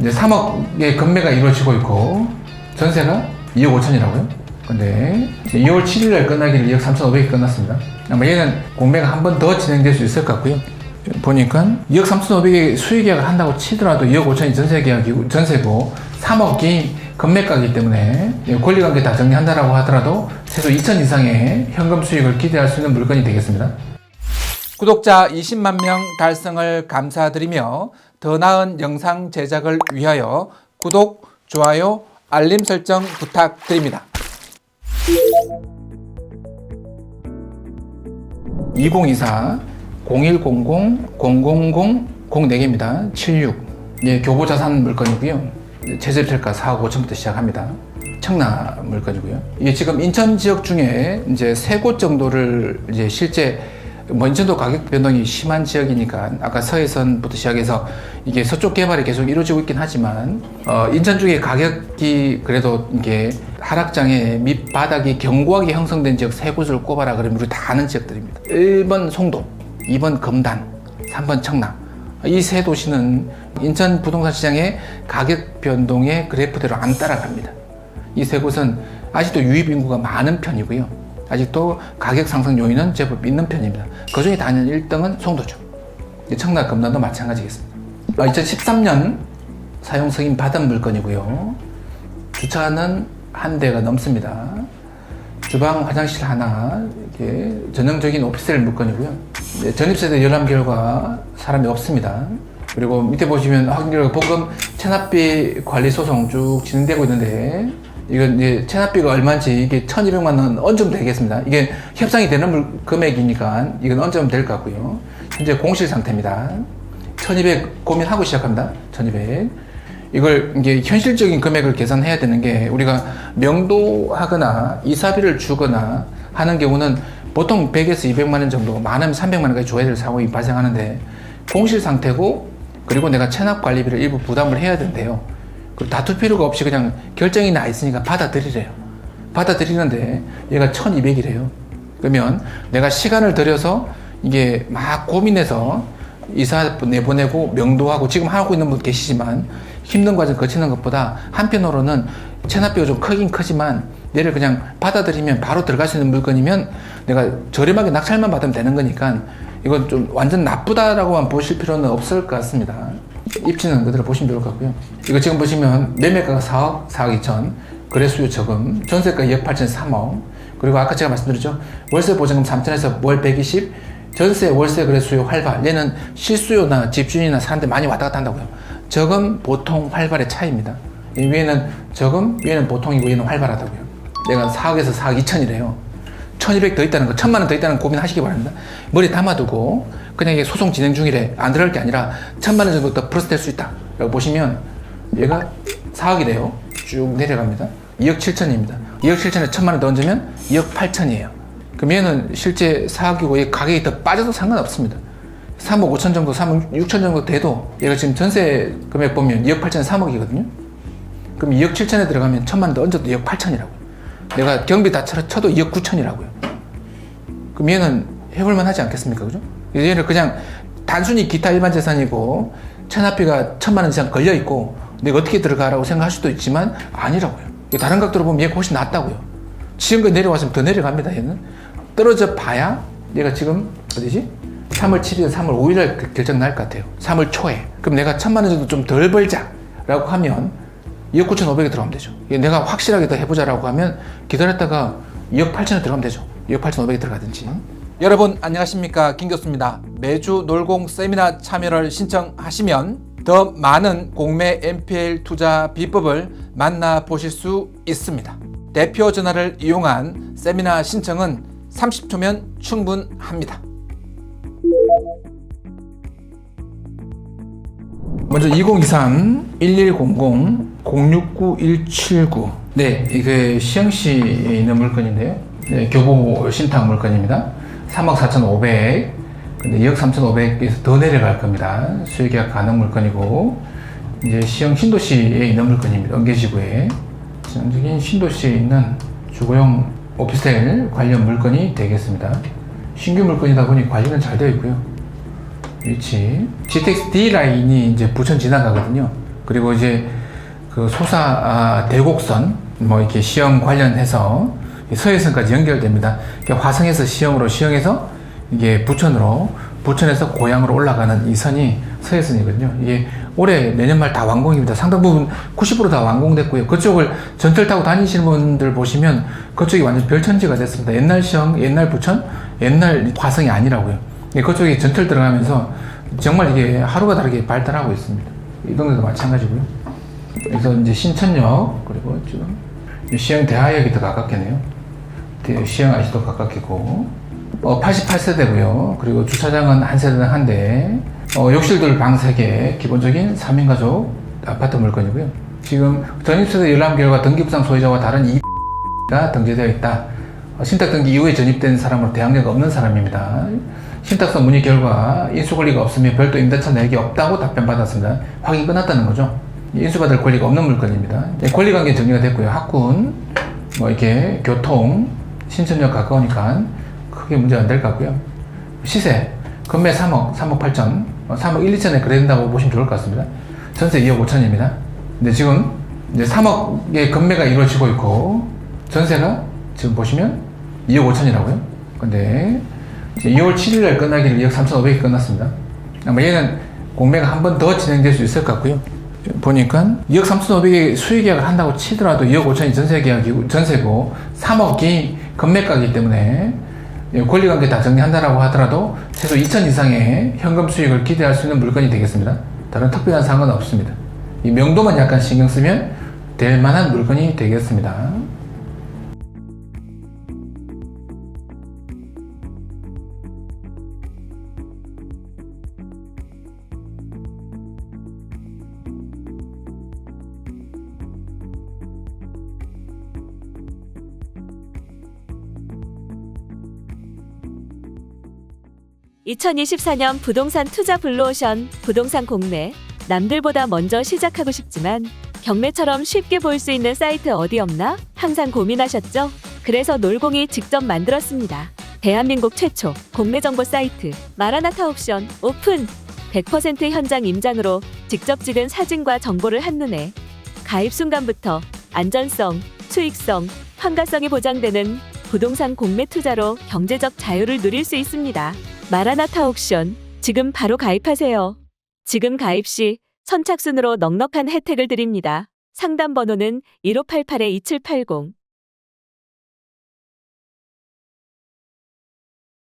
이제 3억의 금매가 이루어지고 있고 전세가 2억 5천이라고요. 근데 2월 7일날 끝나기를 2억 3,500이 끝났습니다. 아마 얘는 공매가 한 번 더 진행될 수 있을 것 같고요. 보니까 2억 3,500의 수익 계약을 한다고 치더라도 2억 5천이 전세고 3억이 금매가이기 때문에 권리관계 다 정리한다라고 하더라도 최소 2천 이상의 현금 수익을 기대할 수 있는 물건이 되겠습니다. 구독자 20만 명 달성을 감사드리며 더 나은 영상 제작을 위하여 구독, 좋아요, 알림 설정 부탁드립니다. 2024 0100-000-004개입니다. 76. 예, 교보자산 물건이고요. 최저입찰가 4억 5천부터 시작합니다. 청라 물건이고요. 이게 지금 인천 지역 중에 이제 3곳 정도를 이제 실제 인천도 가격 변동이 심한 지역이니까 아까 서해선부터 시작해서 이게 서쪽 개발이 계속 이루어지고 있긴 하지만 인천 쪽에 가격이 그래도 이게 하락장에 밑바닥이 견고하게 형성된 지역 3곳을 꼽아라 그러면 우리 다 아는 지역들입니다. 1번 송도, 2번 금단, 3번 청라. 이 세 도시는 인천 부동산 시장의 가격 변동의 그래프대로 안 따라갑니다. 이 세 곳은 아직도 유입 인구가 많은 편이고요. 아직도 가격 상승 요인은 제법 있는 편입니다. 그 중에 단연 1등은 송도죠. 청라 금단도 마찬가지겠습니다. 2013년 사용 승인 받은 물건이고요. 주차는 한 대가 넘습니다. 주방, 화장실 하나, 이게 전형적인 오피스텔 물건이고요. 전입세대 열람 결과 사람이 없습니다. 그리고 밑에 보시면 확인 결과 보금 체납비 관리 소송 쭉 진행되고 있는데 이건 이제 체납비가 얼마인지 이게 1,200만 원 얹으면 되겠습니다. 이게 협상이 되는 금액이니까 이건 얹으면 될 것 같고요. 현재 공실 상태입니다. 1,200 고민하고 시작합니다. 1,200. 이걸 이게 현실적인 금액을 계산해야 되는 게 우리가 명도하거나 이사비를 주거나 하는 경우는 보통 100에서 200만 원 정도, 많으면 300만 원까지 줘야 될 상황이 발생하는데 공실 상태고 그리고 내가 체납 관리비를 일부 부담을 해야 된대요. 그리고 다툴 필요가 없이 그냥 결정이 나 있으니까 받아들이래요. 받아들이는데 얘가 1,200이래요. 그러면 내가 시간을 들여서 이게 막 고민해서 이사 내보내고 명도하고 지금 하고 있는 분 계시지만 힘든 과정 거치는 것보다 한편으로는 체납비가 좀 크긴 크지만 얘를 그냥 받아들이면 바로 들어갈 수 있는 물건이면 내가 저렴하게 낙찰만 받으면 되는 거니까 이건 좀 완전 나쁘다라고만 보실 필요는 없을 것 같습니다. 입지는 그대로 보시면 좋을 것 같고요. 이거 지금 보시면 매매가가 4억, 4억 2천, 거래 수요 저금, 전세가 2억 8천 3억, 그리고 아까 제가 말씀드렸죠. 월세 보증금 3천에서 월 120, 전세, 월세 거래 수요 활발. 얘는 실수요나 집주인이나 사람들 많이 왔다 갔다 한다고요. 저금, 보통, 활발의 차이입니다. 위에는 저금, 위에는 보통이고 얘는 활발하다고요. 내가 4억에서 4억 2천이래요. 1,200 더 있다는 거, 1,000만 원 더 있다는 거 고민하시기 바랍니다. 머리 담아두고 그냥 이게 소송 진행 중이래. 안 들어갈 게 아니라 1,000만 원 정도 더 플러스 될 수 있다 라고 보시면 얘가 4억이래요. 쭉 내려갑니다. 2억 7천입니다. 2억 7천에 1,000만 원 더 얹으면 2억 8천이에요. 그럼 얘는 실제 4억이고 얘 가격이 더 빠져도 상관없습니다. 3억 5천 정도, 3억 6천 정도 돼도 얘가 지금 전세 금액 보면 2억 8천에 3억이거든요. 그럼 2억 7천에 들어가면 1,000만 원 더 얹어도 2억 8천이라고요. 내가 경비 다 쳐도 2억 9천이라고요. 그럼 얘는 해볼만 하지 않겠습니까? 그죠? 얘는 그냥 단순히 기타 일반 재산이고 체납비가 1,000만 원 이상 걸려있고 내가 어떻게 들어가라고 생각할 수도 있지만 아니라고요. 다른 각도로 보면 얘가 훨씬 낫다고요. 지금까지 내려왔으면 더 내려갑니다. 얘는 떨어져 봐야 얘가 지금 어디지? 3월 7일, 3월 5일에 결정 날 것 같아요. 3월 초에. 그럼 내가 1,000만 원 정도 좀 덜 벌자 라고 하면 2억 9,500에 들어가면 되죠. 내가 확실하게 더 해보자라고 하면 기다렸다가 2억 8천에 들어가면 되죠. 2억 8,500에 들어가든지. 여러분 안녕하십니까, 김교수입니다. 매주 놀공 세미나 참여를 신청하시면 더 많은 공매 NPL 투자 비법을 만나보실 수 있습니다. 대표 전화를 이용한 세미나 신청은 30초면 충분합니다. 먼저 2023 1100-069-179. 네, 이게 시흥시에 있는 물건인데요. 네, 교보 신탁 물건입니다. 3억 4,500. 근데 2억 3,500에서 더 내려갈 겁니다. 수익계약 가능 물건이고, 이제 시흥 신도시에 있는 물건입니다. 은계지구에. 전형적인 신도시에 있는 주거용 오피스텔 관련 물건이 되겠습니다. 신규 물건이다 보니 관리는 잘 되어 있고요. 위치 GTX D 라인이 이제 부천 지나가거든요. 그 그리고 이제 그 소사 대곡선 뭐 이렇게 시형 관련해서 서해선까지 연결됩니다. 그러니까 화성에서 시형으로, 시형에서 이게 부천으로, 부천에서 고향으로 올라가는 이 선이 서해선이거든요. 이게 올해 내년 말 다 완공입니다. 상당 부분 90%다 완공됐고요. 그쪽을 전철 타고 다니시는 분들 보시면 그쪽이 완전 별천지가 됐습니다. 옛날 시형, 옛날 부천, 옛날 화성이 아니라고요. 그쪽에 전철 들어가면서 정말 이게 하루가 다르게 발달하고 있습니다. 이 동네도 마찬가지고요. 그래서 이제 신천역, 그리고 지금 시형 대하역이 더 가깝겠네요. 시형 IC도 가깝겠고, 88세대고요. 그리고 주차장은 한 세대당 한 대, 욕실들 방 3개, 기본적인 3인 가족 아파트 물건이고요. 지금 전입세대 열람 결과 등기부상 소유자와 다른 이가 등재되어 있다. 신탁 등기 이후에 전입된 사람으로 대항력 없는 사람입니다. 신탁서 문의 결과 인수 권리가 없으며 별도 임대차 내역이 없다고 답변받았습니다. 확인 끝났다는 거죠. 인수받을 권리가 없는 물건입니다. 권리관계 정리가 됐고요. 학군, 뭐 이렇게 교통, 신천역 가까우니까 크게 문제가 안 될 것 같고요. 시세, 금매 3억 8천, 3억 1, 2천에 거래된다고 보시면 좋을 것 같습니다. 전세 2억 5천입니다. 근데 지금 이제 3억의 금매가 이루어지고 있고, 전세가 지금 보시면 2억 5천이라고요. 근데 2월 7일날 끝나기를 2억 3,500이 끝났습니다. 아마 얘는 공매가 한 번 더 진행될 수 있을 것 같고요. 보니까 2억 3,500의 수익 계약을 한다고 치더라도 2억 5천이 전세 계약이고, 전세고 3억이 금매가이기 때문에 권리관계 다 정리한다라고 하더라도 최소 2천 이상의 현금 수익을 기대할 수 있는 물건이 되겠습니다. 다른 특별한 사항은 없습니다. 이 명도만 약간 신경 쓰면 될 만한 물건이 되겠습니다. (2024년) 부동산 투자 블루오션 부동산 공매. 남들보다 먼저 시작하고 싶지만 경매처럼 쉽게 볼 수 있는 사이트 어디 없나? 항상 고민하셨죠? 그래서 놀공이 직접 만들었습니다. 대한민국 최초 공매 정보 사이트 마라나타 옵션 오픈. 100% 현장 임장으로 직접 찍은 사진과 정보를 한눈에 가입 순간부터 안전성, 수익성, 환가성이 보장되는 부동산 공매 투자로 경제적 자유를 누릴 수 있습니다. 마라나타 옥션, 지금 바로 가입하세요. 지금 가입 시 선착순으로 넉넉한 혜택을 드립니다. 상담 번호는 1588-2780.